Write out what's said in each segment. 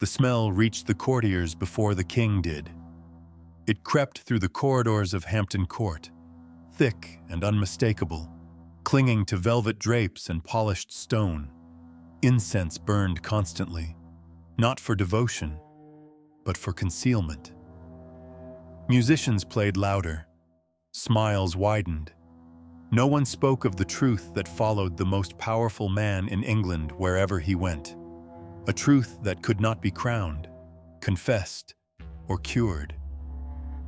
The smell reached the courtiers before the king did. It crept through the corridors of Hampton Court, thick and unmistakable, clinging to velvet drapes and polished stone. Incense burned constantly, not for devotion, but for concealment. Musicians played louder. Smiles widened. No one spoke of the truth that followed the most powerful man in England wherever he went. A truth that could not be crowned, confessed, or cured.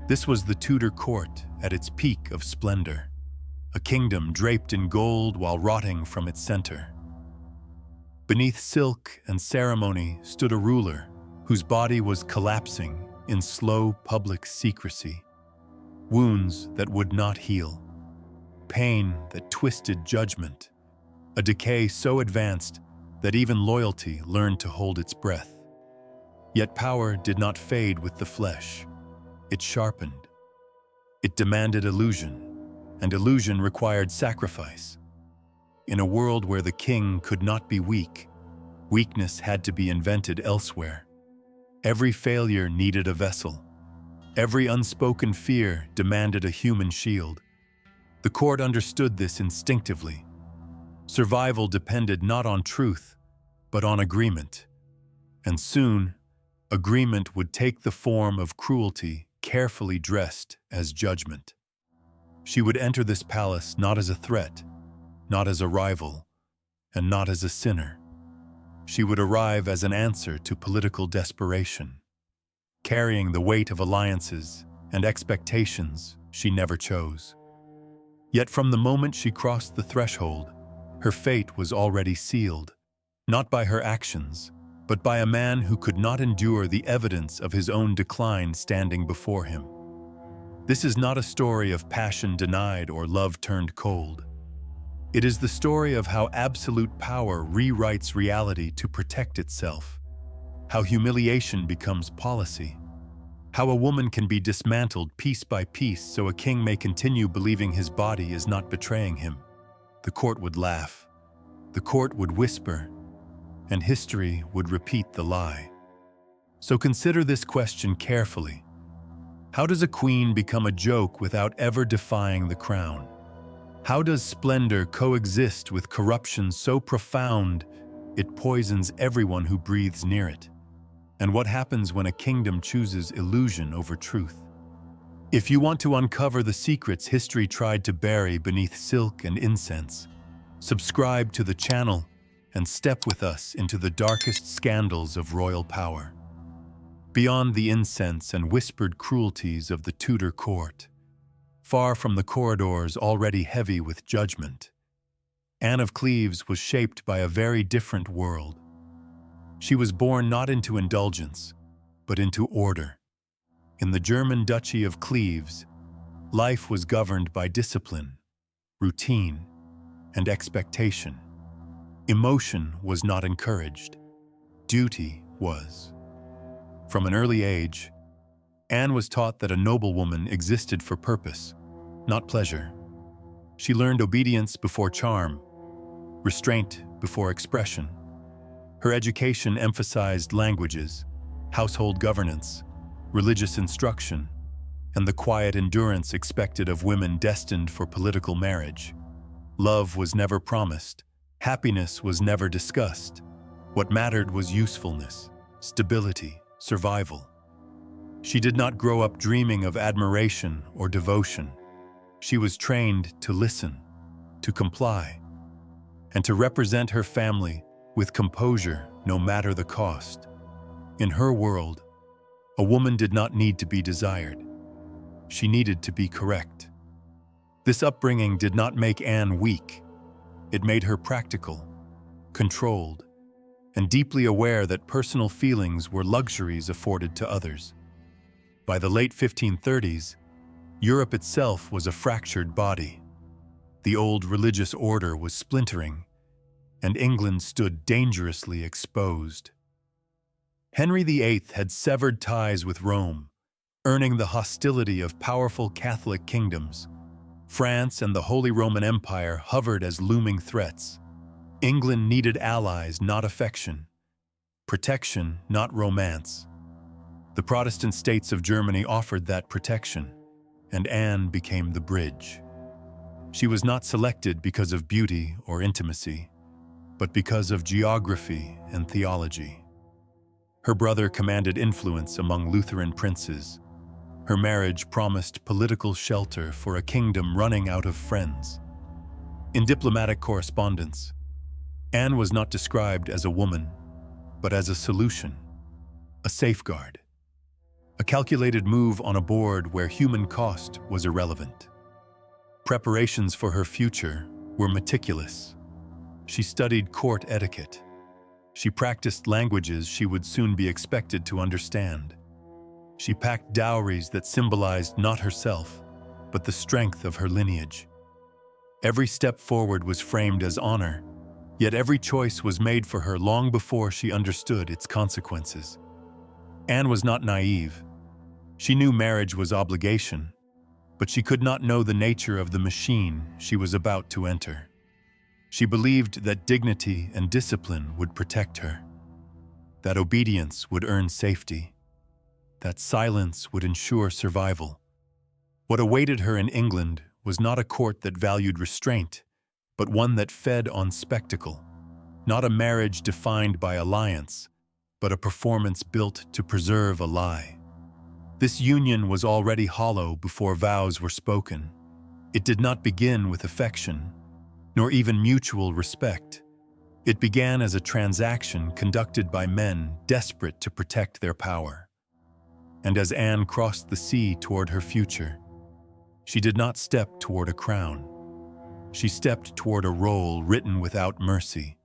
This was the Tudor court at its peak of splendor, a kingdom draped in gold while rotting from its center. Beneath silk and ceremony stood a ruler whose body was collapsing in slow public secrecy. Wounds that would not heal, pain that twisted judgment, a decay so advanced that even loyalty learned to hold its breath. Yet power did not fade with the flesh. It sharpened. It demanded illusion, and illusion required sacrifice. In a world where the king could not be weak, weakness had to be invented elsewhere. Every failure needed a vessel. Every unspoken fear demanded a human shield. The court understood this instinctively. Survival depended not on truth, but on agreement. And soon, agreement would take the form of cruelty carefully dressed as judgment. She would enter this palace not as a threat, not as a rival, and not as a sinner. She would arrive as an answer to political desperation, carrying the weight of alliances and expectations she never chose. Yet from the moment she crossed the threshold, her fate was already sealed, not by her actions, but by a man who could not endure the evidence of his own decline standing before him. This is not a story of passion denied or love turned cold. It is the story of how absolute power rewrites reality to protect itself, how humiliation becomes policy, how a woman can be dismantled piece by piece so a king may continue believing his body is not betraying him. The court would laugh, the court would whisper, and history would repeat the lie. So consider this question carefully. How does a queen become a joke without ever defying the crown? How does splendor coexist with corruption so profound it poisons everyone who breathes near it? And what happens when a kingdom chooses illusion over truth? If you want to uncover the secrets history tried to bury beneath silk and incense, subscribe to the channel and step with us into the darkest scandals of royal power. Beyond the incense and whispered cruelties of the Tudor court, far from the corridors already heavy with judgment, Anne of Cleves was shaped by a very different world. She was born not into indulgence, but into order. In the German Duchy of Cleves, life was governed by discipline, routine, and expectation. Emotion was not encouraged. Duty was. From an early age, Anne was taught that a noblewoman existed for purpose, not pleasure. She learned obedience before charm, restraint before expression. Her education emphasized languages, household governance, religious instruction, and the quiet endurance expected of women destined for political marriage. Love was never promised. Happiness was never discussed. What mattered was usefulness, stability, survival. She did not grow up dreaming of admiration or devotion. She was trained to listen, to comply, and to represent her family with composure no matter the cost. In her world, a woman did not need to be desired. She needed to be correct. This upbringing did not make Anne weak. It made her practical, controlled, and deeply aware that personal feelings were luxuries afforded to others. By the late 1530s, Europe itself was a fractured body. The old religious order was splintering, and England stood dangerously exposed. Henry VIII had severed ties with Rome, earning the hostility of powerful Catholic kingdoms. France and the Holy Roman Empire hovered as looming threats. England needed allies, not affection. protection, not romance. The Protestant states of Germany offered that protection, and Anne became the bridge. She was not selected because of beauty or intimacy, but because of geography and theology. Her brother commanded influence among Lutheran princes. Her marriage promised political shelter for a kingdom running out of friends. In diplomatic correspondence, Anne was not described as a woman, but as a solution, a safeguard, a calculated move on a board where human cost was irrelevant. Preparations for her future were meticulous. She studied court etiquette. She practiced languages she would soon be expected to understand. She packed dowries that symbolized not herself, but the strength of her lineage. Every step forward was framed as honor, yet every choice was made for her long before she understood its consequences. Anne was not naive. She knew marriage was obligation, but she could not know the nature of the machine she was about to enter. She believed that dignity and discipline would protect her, that obedience would earn safety, that silence would ensure survival. What awaited her in England was not a court that valued restraint, but one that fed on spectacle, not a marriage defined by alliance, but a performance built to preserve a lie. This union was already hollow before vows were spoken. It did not begin with affection, nor even mutual respect. It began as a transaction conducted by men desperate to protect their power. And as Anne crossed the sea toward her future, she did not step toward a crown. She stepped toward a role written without mercy.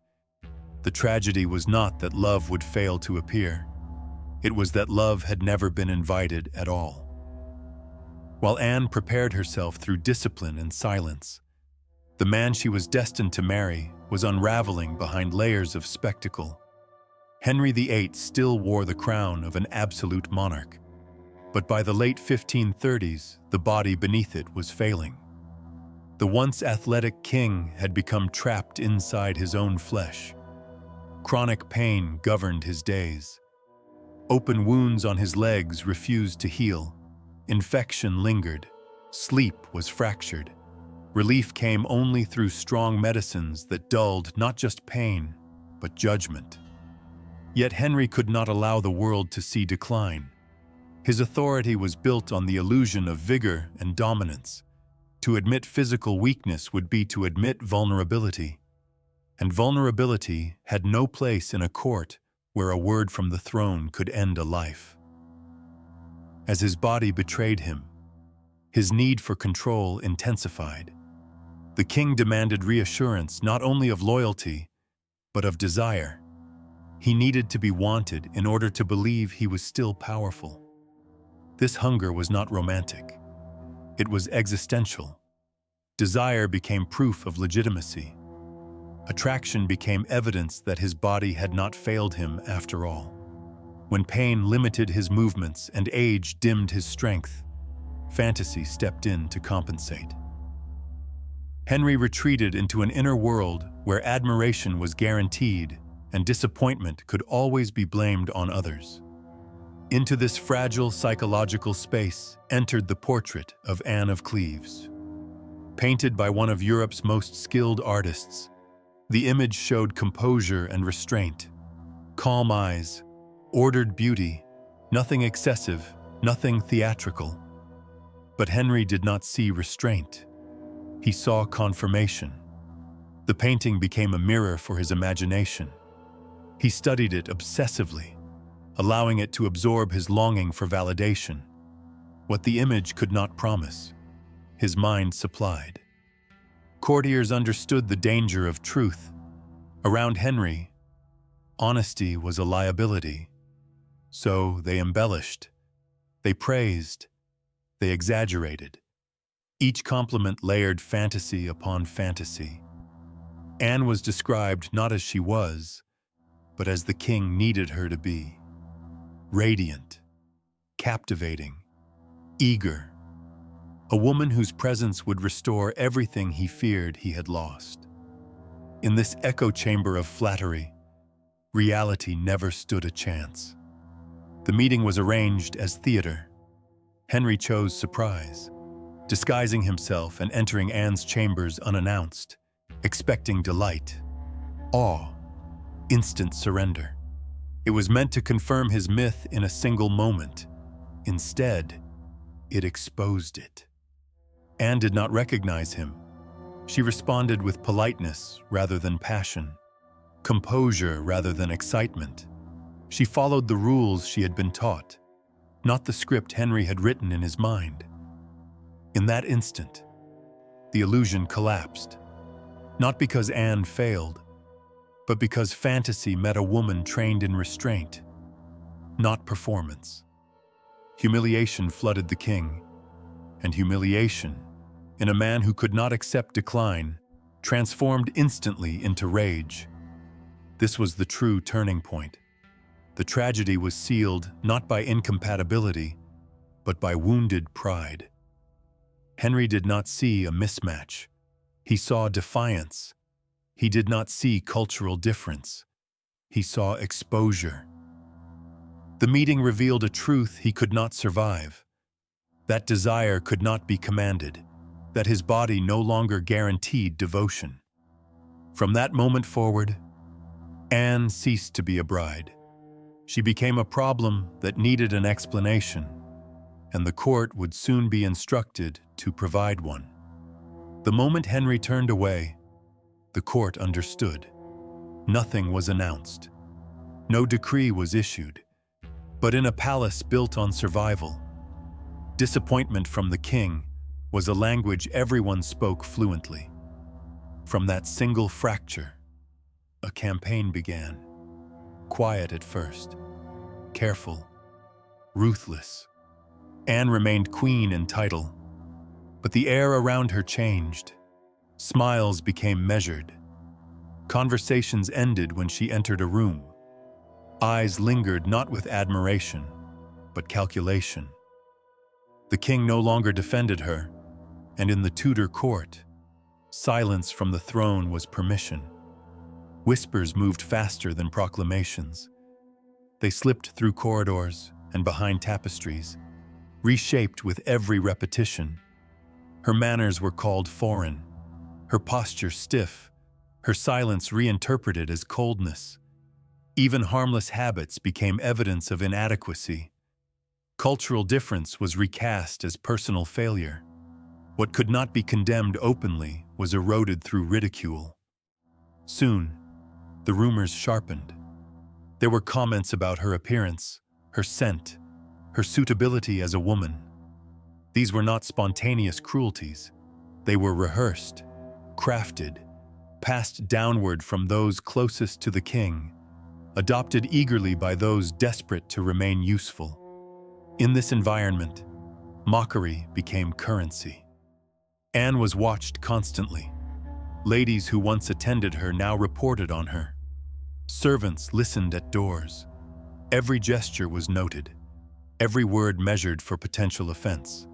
The tragedy was not that love would fail to appear. It was that love had never been invited at all. While Anne prepared herself through discipline and silence, the man she was destined to marry was unraveling behind layers of spectacle. Henry VIII still wore the crown of an absolute monarch, but by the late 1530s, the body beneath it was failing. The once athletic king had become trapped inside his own flesh. Chronic pain governed his days. Open wounds on his legs refused to heal. Infection lingered. Sleep was fractured. Relief came only through strong medicines that dulled not just pain, but judgment. Yet Henry could not allow the world to see decline. His authority was built on the illusion of vigor and dominance. To admit physical weakness would be to admit vulnerability. And vulnerability had no place in a court where a word from the throne could end a life. As his body betrayed him, his need for control intensified. The king demanded reassurance not only of loyalty, but of desire. He needed to be wanted in order to believe he was still powerful. This hunger was not romantic. It was existential. Desire became proof of legitimacy. Attraction became evidence that his body had not failed him after all. When pain limited his movements and age dimmed his strength, fantasy stepped in to compensate. Henry retreated into an inner world where admiration was guaranteed and disappointment could always be blamed on others. Into this fragile psychological space entered the portrait of Anne of Cleves. Painted by one of Europe's most skilled artists, the image showed composure and restraint, calm eyes, ordered beauty, nothing excessive, nothing theatrical. But Henry did not see restraint. He saw confirmation. The painting became a mirror for his imagination. He studied it obsessively, allowing it to absorb his longing for validation. What the image could not promise, his mind supplied. Courtiers understood the danger of truth. Around Henry, honesty was a liability. So they embellished, they praised, they exaggerated. Each compliment layered fantasy upon fantasy. Anne was described not as she was, but as the king needed her to be. Radiant, captivating, eager. A woman whose presence would restore everything he feared he had lost. In this echo chamber of flattery, Reality never stood a chance. The meeting was arranged as theater. Henry chose surprise, disguising himself and entering Anne's chambers unannounced, expecting delight, awe, instant surrender. It was meant to confirm his myth in a single moment. Instead, it exposed it. Anne did not recognize him. She responded with politeness rather than passion, composure rather than excitement. She followed the rules she had been taught, not the script Henry had written in his mind. In that instant, the illusion collapsed, not because Anne failed, but because fantasy met a woman trained in restraint, not performance. Humiliation flooded the king, and humiliation, in a man who could not accept decline, transformed instantly into rage. This was the true turning point. The tragedy was sealed not by incompatibility, but by wounded pride. Henry did not see a mismatch. He saw defiance. He did not see cultural difference. He saw exposure. The meeting revealed a truth he could not survive. That desire could not be commanded, that his body no longer guaranteed devotion. From that moment forward, Anne ceased to be a bride. She became a problem that needed an explanation, and the court would soon be instructed to provide one. The moment Henry turned away, the court understood. Nothing was announced. No decree was issued. But in a palace built on survival, disappointment from the king was a language everyone spoke fluently. From that single fracture, a campaign began. Quiet at first, careful, ruthless. Anne remained queen in title, but the air around her changed. Smiles became measured. Conversations ended when she entered a room. Eyes lingered not with admiration, but calculation. The king no longer defended her, and in the Tudor court, silence from the throne was permission. Whispers moved faster than proclamations. They slipped through corridors and behind tapestries, reshaped with every repetition. Her manners were called foreign, her posture stiff, her silence reinterpreted as coldness. Even harmless habits became evidence of inadequacy. Cultural difference was recast as personal failure. What could not be condemned openly was eroded through ridicule. Soon, the rumors sharpened. There were comments about her appearance, her scent, her suitability as a woman. These were not spontaneous cruelties. They were rehearsed, crafted, passed downward from those closest to the king, adopted eagerly by those desperate to remain useful. In this environment, mockery became currency. Anne was watched constantly. Ladies who once attended her now reported on her. Servants listened at doors. Every gesture was noted, every word measured for potential offense.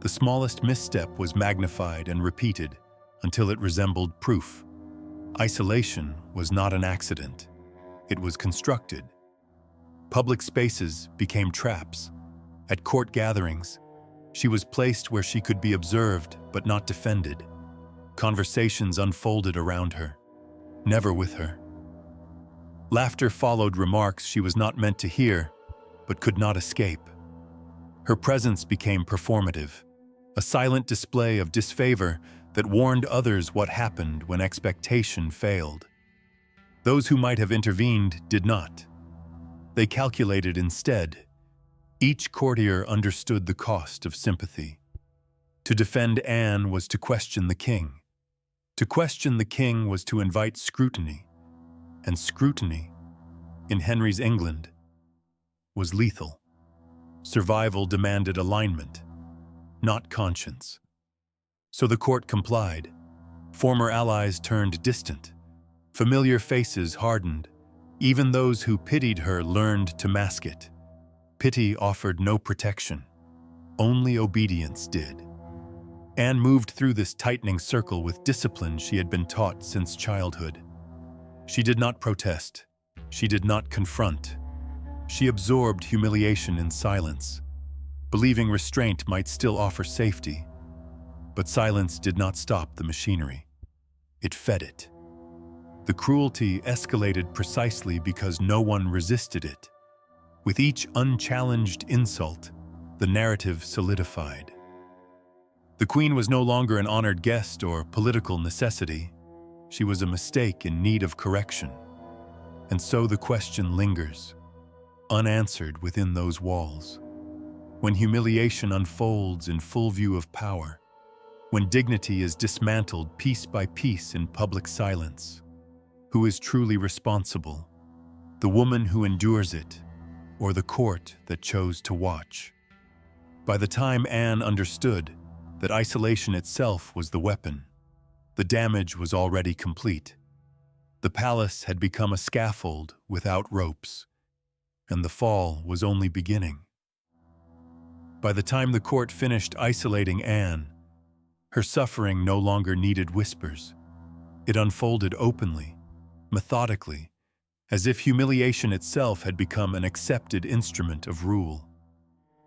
The smallest misstep was magnified and repeated until it resembled proof. Isolation was not an accident. It was constructed. Public spaces became traps. At court gatherings, she was placed where she could be observed but not defended. Conversations unfolded around her, never with her. Laughter followed remarks she was not meant to hear, but could not escape. Her presence became performative, a silent display of disfavor that warned others what happened when expectation failed. Those who might have intervened did not. They calculated instead. Each courtier understood the cost of sympathy. To defend Anne was to question the king. To question the king was to invite scrutiny. And scrutiny, in Henry's England, was lethal. Survival demanded alignment, not conscience. So the court complied. Former allies turned distant. Familiar faces hardened. Even those who pitied her learned to mask it. Pity offered no protection. Only obedience did. Anne moved through this tightening circle with discipline she had been taught since childhood. She did not protest. She did not confront. She absorbed humiliation in silence, believing restraint might still offer safety. But silence did not stop the machinery. It fed it. The cruelty escalated precisely because no one resisted it. With each unchallenged insult, the narrative solidified. The queen was no longer an honored guest or political necessity. She was a mistake in need of correction. And so the question lingers, unanswered within those walls. When humiliation unfolds in full view of power, when dignity is dismantled piece by piece in public silence, who is truly responsible? The woman who endures it, or the court that chose to watch? By the time Anne understood that isolation itself was the weapon, the damage was already complete. The palace had become a scaffold without ropes, and the fall was only beginning. By the time the court finished isolating Anne, her suffering no longer needed whispers. It unfolded openly, methodically, as if humiliation itself had become an accepted instrument of rule.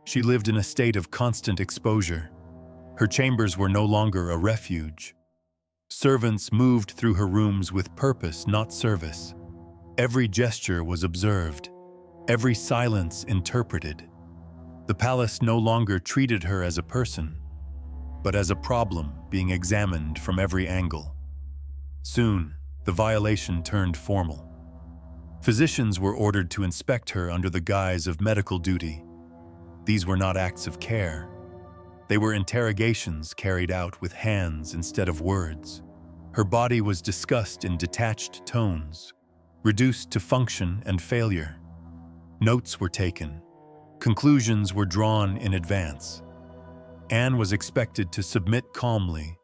She lived in a state of constant exposure. Her chambers were no longer a refuge. Servants moved through her rooms with purpose, not service. Every gesture was observed, every silence interpreted. The palace no longer treated her as a person, but as a problem being examined from every angle. Soon, the violation turned formal. Physicians were ordered to inspect her under the guise of medical duty. These were not acts of care. They were interrogations carried out with hands instead of words. Her body was discussed in detached tones, reduced to function and failure. Notes were taken. Conclusions were drawn in advance. Anne was expected to submit calmly,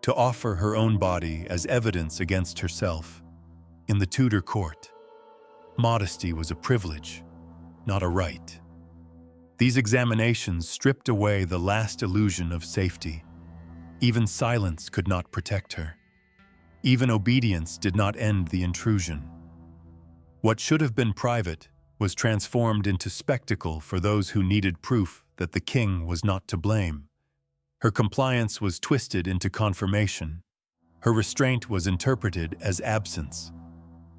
to offer her own body as evidence against herself. In the Tudor court, modesty was a privilege, not a right. These examinations stripped away the last illusion of safety. Even silence could not protect her. Even obedience did not end the intrusion. What should have been private was transformed into spectacle for those who needed proof that the king was not to blame. Her compliance was twisted into confirmation. Her restraint was interpreted as absence.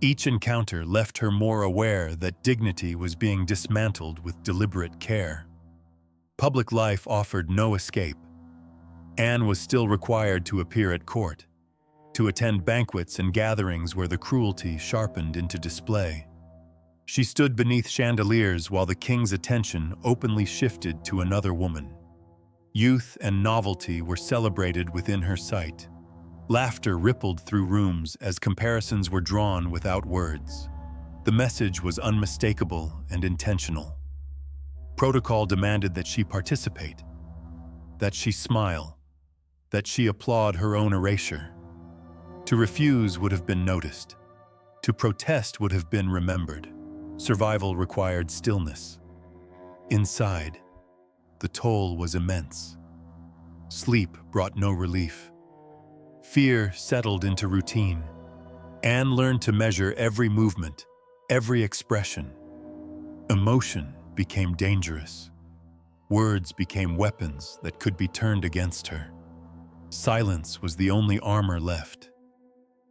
Each encounter left her more aware that dignity was being dismantled with deliberate care. Public life offered no escape. Anne was still required to appear at court, to attend banquets and gatherings where the cruelty sharpened into display. She stood beneath chandeliers while the king's attention openly shifted to another woman. Youth and novelty were celebrated within her sight. Laughter rippled through rooms as comparisons were drawn without words. The message was unmistakable and intentional. Protocol demanded that she participate, that she smile, that she applaud her own erasure. To refuse would have been noticed. To protest would have been remembered. Survival required stillness. Inside, the toll was immense. Sleep brought no relief. Fear settled into routine. Anne learned to measure every movement, every expression. Emotion became dangerous. Words became weapons that could be turned against her. Silence was the only armor left.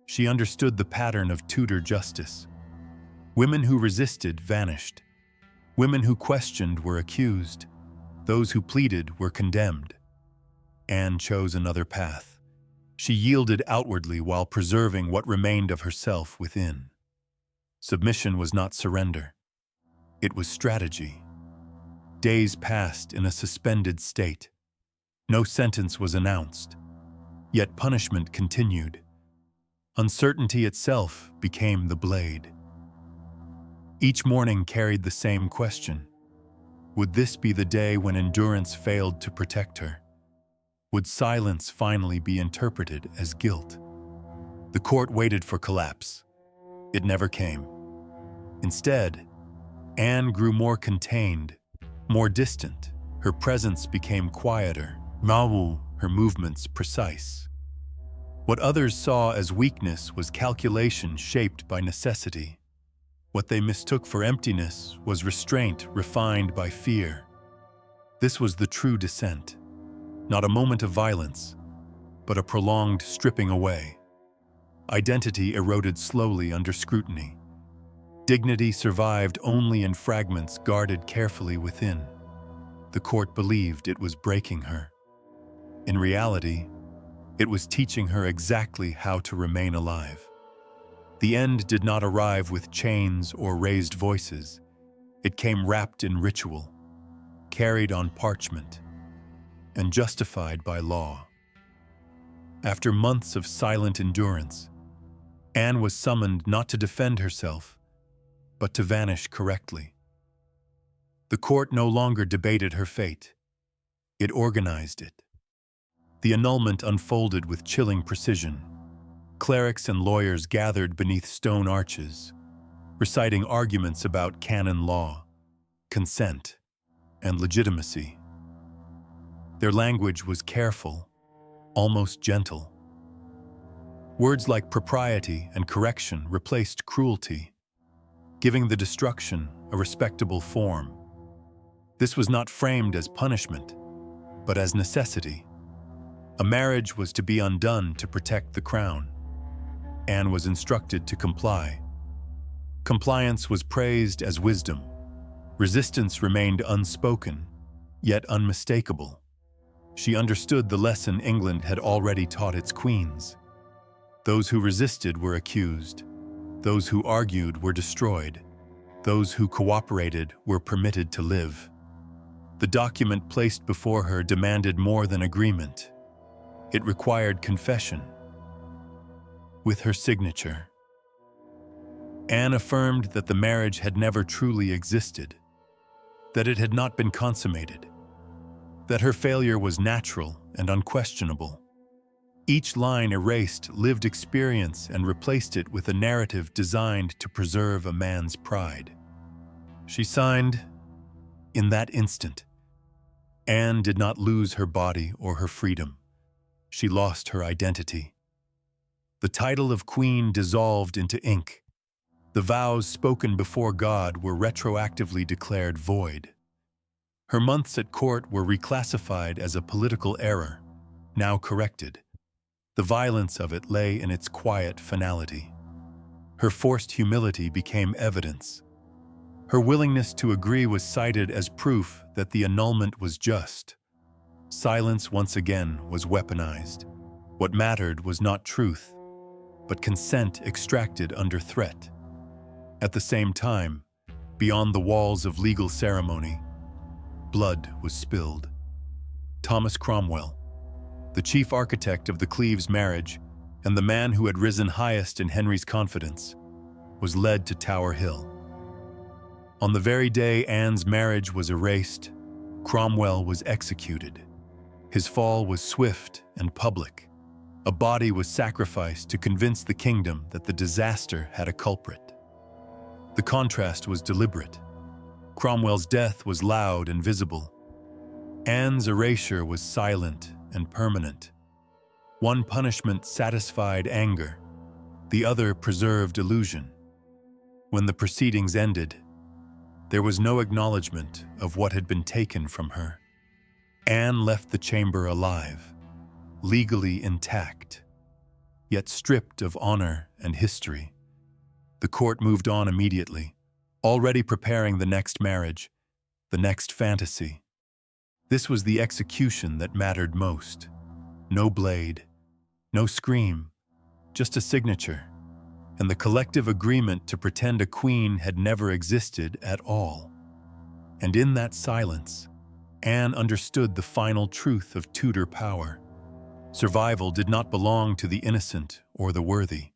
She understood the pattern of Tudor justice. Women who resisted vanished. Women who questioned were accused. Those who pleaded were condemned. Anne chose another path. She yielded outwardly while preserving what remained of herself within. Submission was not surrender. It was strategy. Days passed in a suspended state. No sentence was announced, yet punishment continued. Uncertainty itself became the blade. Each morning carried the same question. Would this be the day when endurance failed to protect her? Would silence finally be interpreted as guilt? The court waited for collapse. It never came. Instead, Anne grew more contained, more distant. Her presence became quieter. Her movements precise. What others saw as weakness was calculation shaped by necessity. What they mistook for emptiness was restraint refined by fear. This was the true descent, not a moment of violence, but a prolonged stripping away. Identity eroded slowly under scrutiny. Dignity survived only in fragments guarded carefully within. The court believed it was breaking her. In reality, it was teaching her exactly how to remain alive. The end did not arrive with chains or raised voices. It came wrapped in ritual, carried on parchment, and justified by law. After months of silent endurance, Anne was summoned not to defend herself, but to vanish correctly. The court no longer debated her fate. It organized it. The annulment unfolded with chilling precision. Clerics and lawyers gathered beneath stone arches, reciting arguments about canon law, consent, and legitimacy. Their language was careful, almost gentle. Words like propriety and correction replaced cruelty, giving the destruction a respectable form. This was not framed as punishment, but as necessity. A marriage was to be undone to protect the crown. Anne was instructed to comply. Compliance was praised as wisdom. Resistance remained unspoken, yet unmistakable. She understood the lesson England had already taught its queens. Those who resisted were accused. Those who argued were destroyed. Those who cooperated were permitted to live. The document placed before her demanded more than agreement. It required confession. With her signature, Anne affirmed that the marriage had never truly existed, that it had not been consummated, that her failure was natural and unquestionable. Each line erased lived experience and replaced it with a narrative designed to preserve a man's pride. She signed. In that instant, Anne did not lose her body or her freedom. She lost her identity. The title of queen dissolved into ink. The vows spoken before God were retroactively declared void. Her months at court were reclassified as a political error, now corrected. The violence of it lay in its quiet finality. Her forced humility became evidence. Her willingness to agree was cited as proof that the annulment was just. Silence once again was weaponized. What mattered was not truth, but consent extracted under threat. At the same time, beyond the walls of legal ceremony, blood was spilled. Thomas Cromwell, the chief architect of the Cleves marriage and the man who had risen highest in Henry's confidence, was led to Tower Hill. On the very day Anne's marriage was erased, Cromwell was executed. His fall was swift and public. A body was sacrificed to convince the kingdom that the disaster had a culprit. The contrast was deliberate. Cromwell's death was loud and visible. Anne's erasure was silent and permanent. One punishment satisfied anger, the other preserved illusion. When the proceedings ended, there was no acknowledgement of what had been taken from her. Anne left the chamber alive, legally intact, yet stripped of honor and history. The court moved on immediately, already preparing the next marriage, the next fantasy. This was the execution that mattered most. No blade, no scream, just a signature, and the collective agreement to pretend a queen had never existed at all. And in that silence, Anne understood the final truth of Tudor power. Survival did not belong to the innocent or the worthy.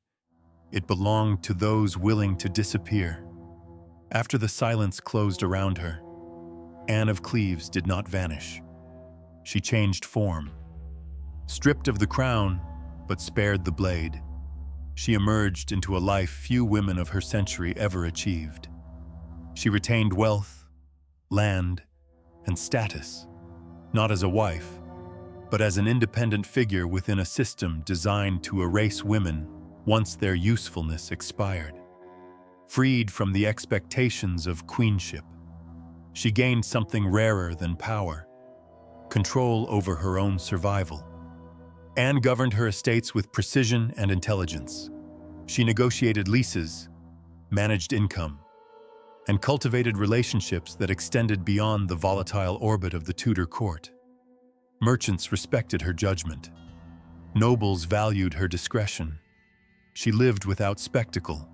It belonged to those willing to disappear. After the silence closed around her, Anne of Cleves did not vanish. She changed form. Stripped of the crown, but spared the blade, she emerged into a life few women of her century ever achieved. She retained wealth, land, and status, not as a wife, but as an independent figure within a system designed to erase women once their usefulness expired. freed from the expectations of queenship. She gained something rarer than power: control over her own survival. Anne governed her estates with precision and intelligence. She negotiated leases, managed income, and cultivated relationships that extended beyond the volatile orbit of the Tudor court. Merchants respected her judgment. Nobles valued her discretion. She lived without spectacle,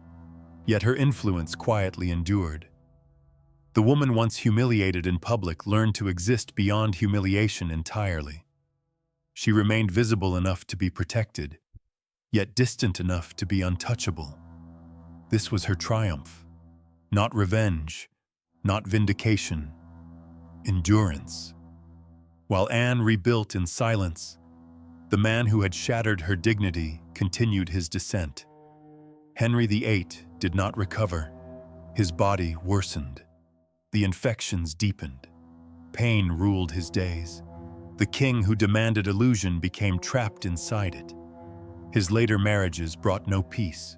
yet her influence quietly endured. The woman once humiliated in public learned to exist beyond humiliation entirely. She remained visible enough to be protected, yet distant enough to be untouchable. This was her triumph. Not revenge, not vindication, endurance. While Anne rebuilt in silence, the man who had shattered her dignity continued his descent. Henry VIII did not recover. His body worsened. The infections deepened. Pain ruled his days. The king who demanded illusion became trapped inside it. His later marriages brought no peace,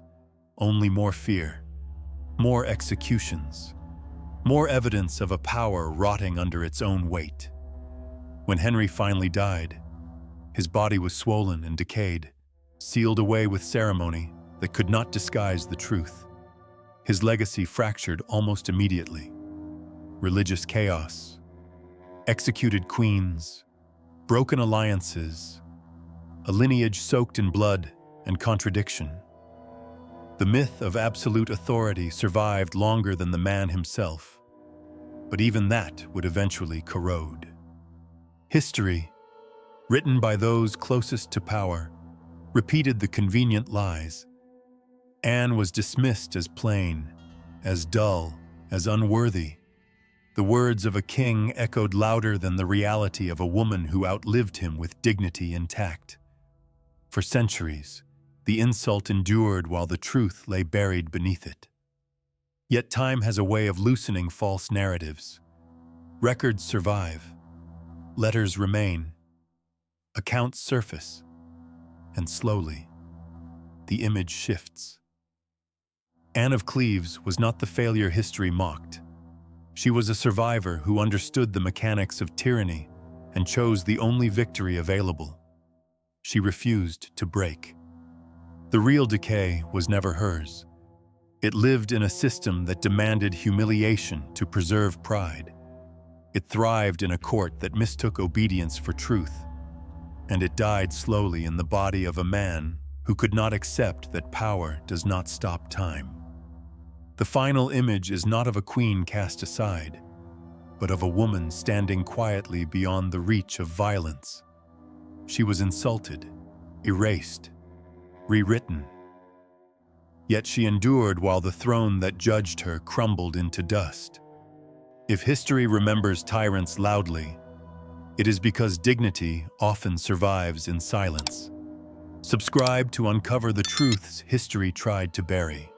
only more fear, more executions, more evidence of a power rotting under its own weight. When Henry finally died, his body was swollen and decayed, sealed away with ceremony that could not disguise the truth. His legacy fractured almost immediately. Religious chaos, executed queens, broken alliances, a lineage soaked in blood and contradiction. The myth of absolute authority survived longer than the man himself, but even that would eventually corrode. History, written by those closest to power, repeated the convenient lies. Anne was dismissed as plain, as dull, as unworthy. The words of a king echoed louder than the reality of a woman who outlived him with dignity intact. For centuries, the insult endured while the truth lay buried beneath it. Yet time has a way of loosening false narratives. Records survive, letters remain, accounts surface, and slowly, the image shifts. Anne of Cleves was not the failure history mocked. She was a survivor who understood the mechanics of tyranny and chose the only victory available. She refused to break. The real decay was never hers. It lived in a system that demanded humiliation to preserve pride. It thrived in a court that mistook obedience for truth. And it died slowly in the body of a man who could not accept that power does not stop time. The final image is not of a queen cast aside, but of a woman standing quietly beyond the reach of violence. She was insulted, erased, rewritten. Yet she endured while the throne that judged her crumbled into dust. If history remembers tyrants loudly, it is because dignity often survives in silence. Subscribe to uncover the truths history tried to bury.